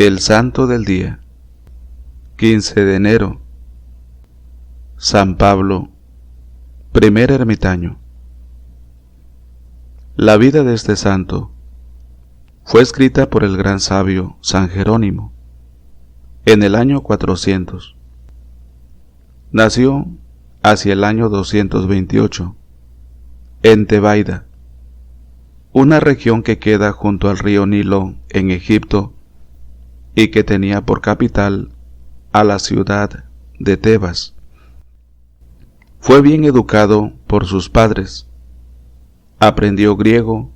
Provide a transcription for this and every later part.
El Santo del Día, 15 de enero. San Pablo, primer ermitaño. La vida de este santo fue escrita por el gran sabio San Jerónimo en el año 400. Nació hacia el año 228 en Tebaida, una región que queda junto al río Nilo en Egipto y que tenía por capital a la ciudad de Tebas. Fue bien educado por sus padres, aprendió griego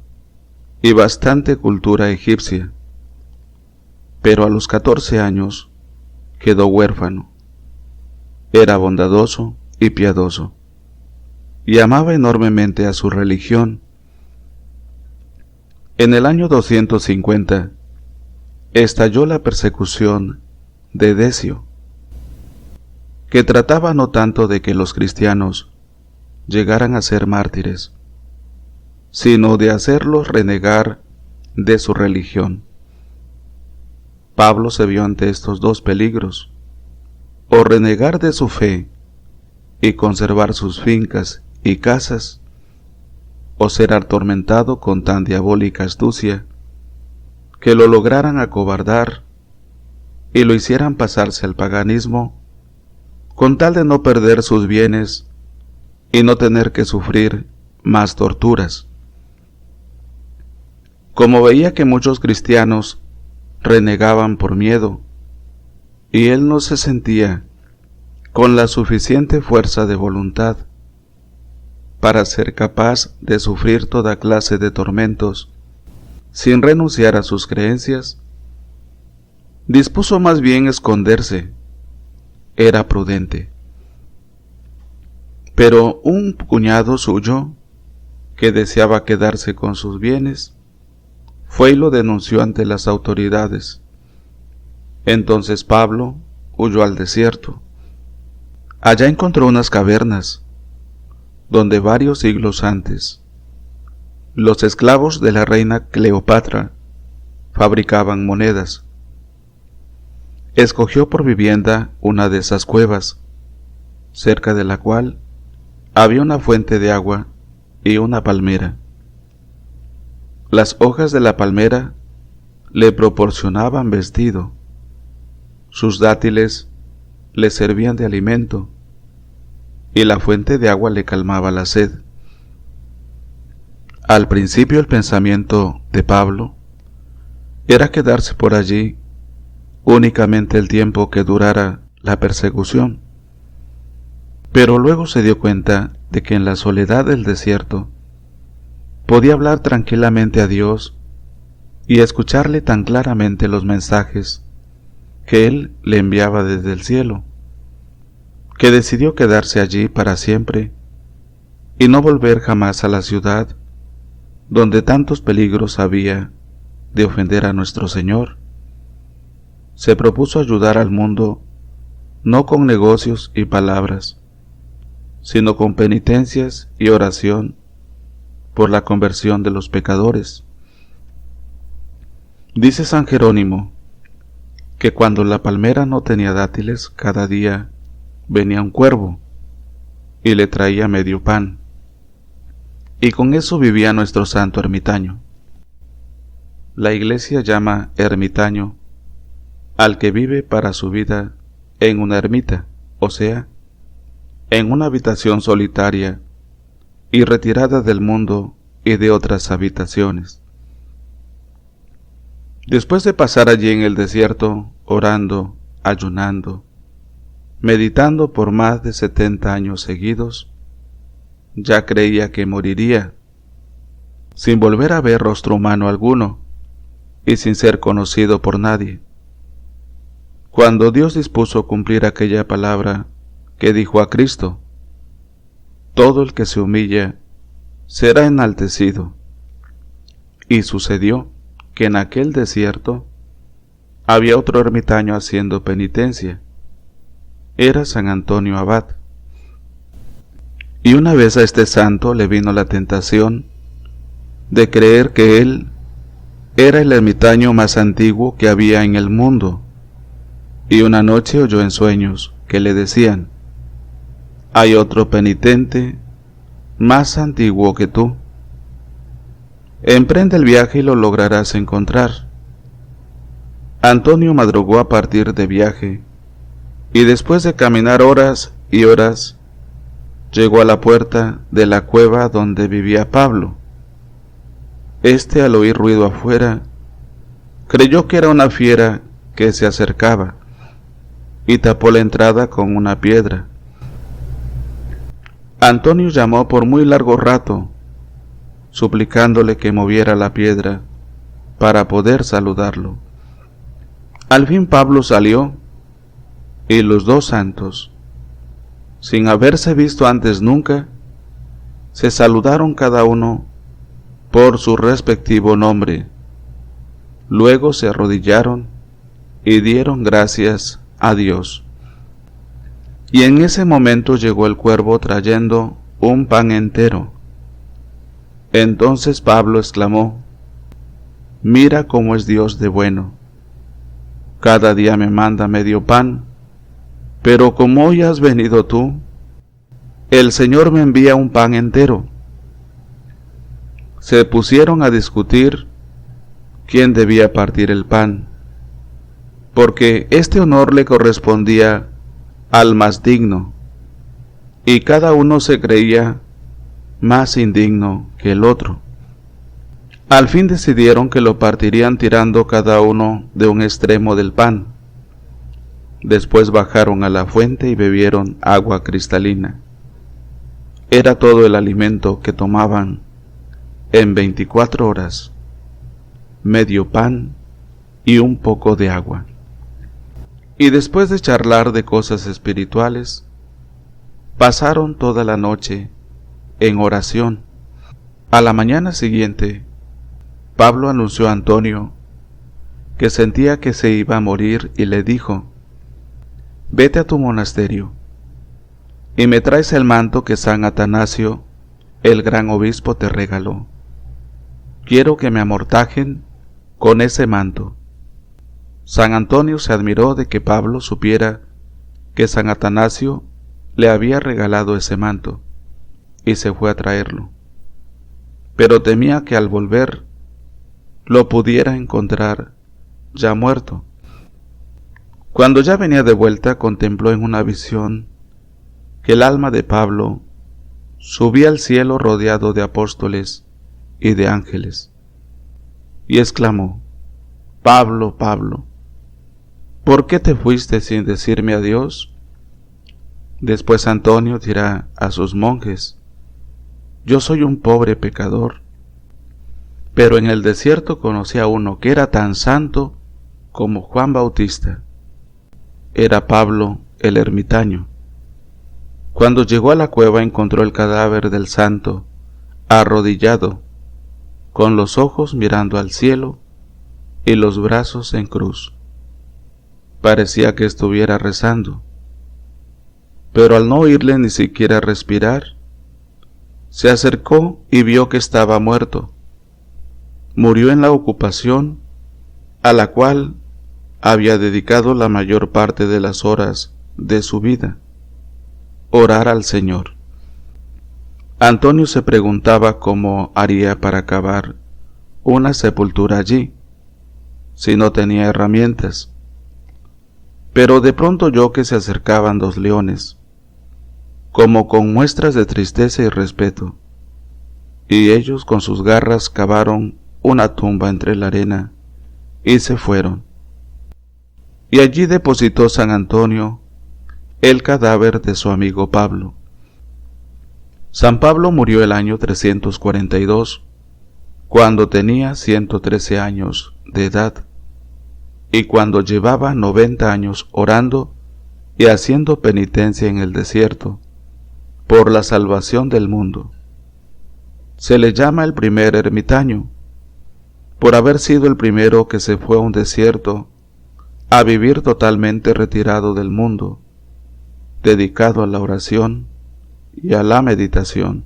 y bastante cultura egipcia, pero a los 14 años quedó huérfano. Era bondadoso y piadoso, y amaba enormemente a su religión. En el año 250 estalló la persecución de Decio, que trataba no tanto de que los cristianos llegaran a ser mártires, sino de hacerlos renegar de su religión. Pablo se vio ante estos dos peligros: o renegar de su fe y conservar sus fincas y casas, o ser atormentado con tan diabólica astucia que lo lograran acobardar y lo hicieran pasarse al paganismo, con tal de no perder sus bienes y no tener que sufrir más torturas. Como veía que muchos cristianos renegaban por miedo, y él no se sentía con la suficiente fuerza de voluntad para ser capaz de sufrir toda clase de tormentos sin renunciar a sus creencias, dispuso más bien esconderse. Era prudente. Pero un cuñado suyo, que deseaba quedarse con sus bienes, fue y lo denunció ante las autoridades. Entonces Pablo huyó al desierto. Allá encontró unas cavernas, donde varios siglos antes los esclavos de la reina Cleopatra fabricaban monedas. Escogió por vivienda una de esas cuevas, cerca de la cual había una fuente de agua y una palmera. Las hojas de la palmera le proporcionaban vestido, sus dátiles le servían de alimento, y la fuente de agua le calmaba la sed. Al principio el pensamiento de Pablo era quedarse por allí únicamente el tiempo que durara la persecución, pero luego se dio cuenta de que en la soledad del desierto podía hablar tranquilamente a Dios y escucharle tan claramente los mensajes que Él le enviaba desde el cielo, que decidió quedarse allí para siempre y no volver jamás a la ciudad donde tantos peligros había de ofender a nuestro Señor. Se propuso ayudar al mundo no con negocios y palabras, sino con penitencias y oración por la conversión de los pecadores. Dice San Jerónimo que cuando la palmera no tenía dátiles, cada día venía un cuervo y le traía medio pan, y con eso vivía nuestro santo ermitaño. La Iglesia llama ermitaño al que vive para su vida en una ermita, o sea, en una habitación solitaria y retirada del mundo y de otras habitaciones. Después de pasar allí en el desierto, orando, ayunando, meditando por más de 70 años seguidos, ya creía que moriría, sin volver a ver rostro humano alguno y sin ser conocido por nadie, cuando Dios dispuso cumplir aquella palabra que dijo a Cristo: todo el que se humilla será enaltecido. Y sucedió que en aquel desierto había otro ermitaño haciendo penitencia. Era San Antonio Abad. Y una vez a este santo le vino la tentación de creer que él Era el ermitaño más antiguo que había en el mundo, y una noche oyó en sueños que le decían: hay otro penitente más antiguo que tú. Emprende el viaje y lo lograrás encontrar. Antonio madrugó a partir de viaje, y después de caminar horas y horas, llegó a la puerta de la cueva donde vivía Pablo. Este, al oír ruido afuera, creyó que era una fiera que se acercaba, y tapó la entrada con una piedra. Antonio llamó por muy largo rato, suplicándole que moviera la piedra para poder saludarlo. Al fin Pablo salió, y los dos santos, sin haberse visto antes nunca, se saludaron cada uno por su respectivo nombre. Luego se arrodillaron y dieron gracias a Dios. Y en ese momento llegó el cuervo trayendo un pan entero. Entonces Pablo exclamó: mira cómo es Dios de bueno. Cada día me manda medio pan, pero como hoy has venido tú, el Señor me envía un pan entero. Se pusieron a discutir quién debía partir el pan, porque este honor le correspondía al más digno, y cada uno se creía más indigno que el otro. Al fin decidieron que lo partirían tirando cada uno de un extremo del pan. Después bajaron a la fuente y bebieron agua cristalina. Era todo el alimento que tomaban en 24 horas, medio pan y un poco de agua. Y después de charlar de cosas espirituales, pasaron toda la noche en oración. A la mañana siguiente, Pablo anunció a Antonio que sentía que se iba a morir y le dijo: vete a tu monasterio y me traes el manto que San Atanasio, el gran obispo, te regaló. Quiero que me amortajen con ese manto. San Antonio se admiró de que Pablo supiera que San Atanasio le había regalado ese manto, y se fue a traerlo, pero temía que al volver lo pudiera encontrar ya muerto. Cuando ya venía de vuelta, contempló en una visión que el alma de Pablo subía al cielo rodeado de apóstoles y de ángeles, y exclamó: Pablo, Pablo, ¿por qué te fuiste sin decirme adiós? Después Antonio dirá a sus monjes: yo soy un pobre pecador, pero en el desierto conocí a uno que era tan santo como Juan Bautista. Era Pablo el ermitaño. Cuando llegó a la cueva encontró el cadáver del santo, arrodillado, con los ojos mirando al cielo y los brazos en cruz. Parecía que estuviera rezando, pero al no oírle ni siquiera respirar, se acercó y vio que estaba muerto. Murió en la ocupación a la cual había dedicado la mayor parte de las horas de su vida: orar al Señor. Antonio se preguntaba cómo haría para cavar una sepultura allí, si no tenía herramientas. Pero de pronto oyó que se acercaban dos leones, como con muestras de tristeza y respeto, y ellos con sus garras cavaron una tumba entre la arena y se fueron. Y allí depositó San Antonio el cadáver de su amigo Pablo. San Pablo murió el año 342, cuando tenía 113 años de edad, y cuando llevaba 90 años orando y haciendo penitencia en el desierto por la salvación del mundo. Se le llama el primer ermitaño, por haber sido el primero que se fue a un desierto a vivir totalmente retirado del mundo, dedicado a la oración y a la meditación.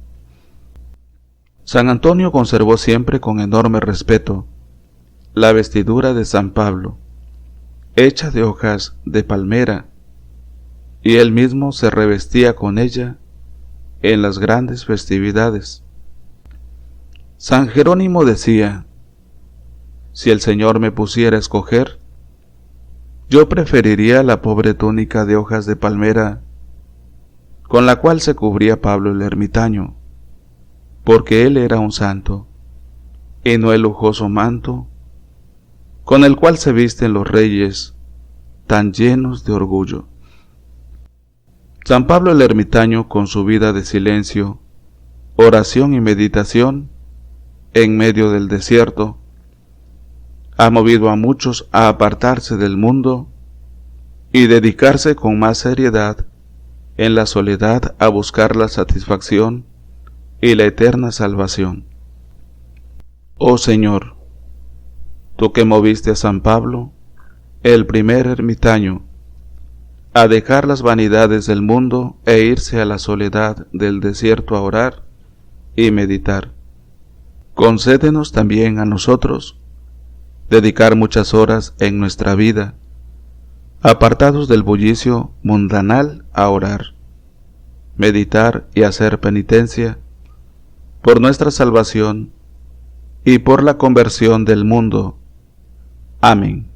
San Antonio conservó siempre con enorme respeto la vestidura de San Pablo, hecha de hojas de palmera, y él mismo se revestía con ella en las grandes festividades. San Jerónimo decía: si el Señor me pusiera a escoger, yo preferiría la pobre túnica de hojas de palmera con la cual se cubría Pablo el ermitaño, porque él era un santo, y no el lujoso manto con el cual se visten los reyes tan llenos de orgullo. San Pablo el ermitaño, con su vida de silencio, oración y meditación en medio del desierto, ha movido a muchos a apartarse del mundo y dedicarse con más seriedad en la soledad a buscar la satisfacción y la eterna salvación. Oh Señor, tú que moviste a San Pablo, el primer ermitaño, a dejar las vanidades del mundo e irse a la soledad del desierto a orar y meditar, concédenos también a nosotros dedicar muchas horas en nuestra vida, apartados del bullicio mundanal, a orar, meditar y hacer penitencia por nuestra salvación y por la conversión del mundo. Amén.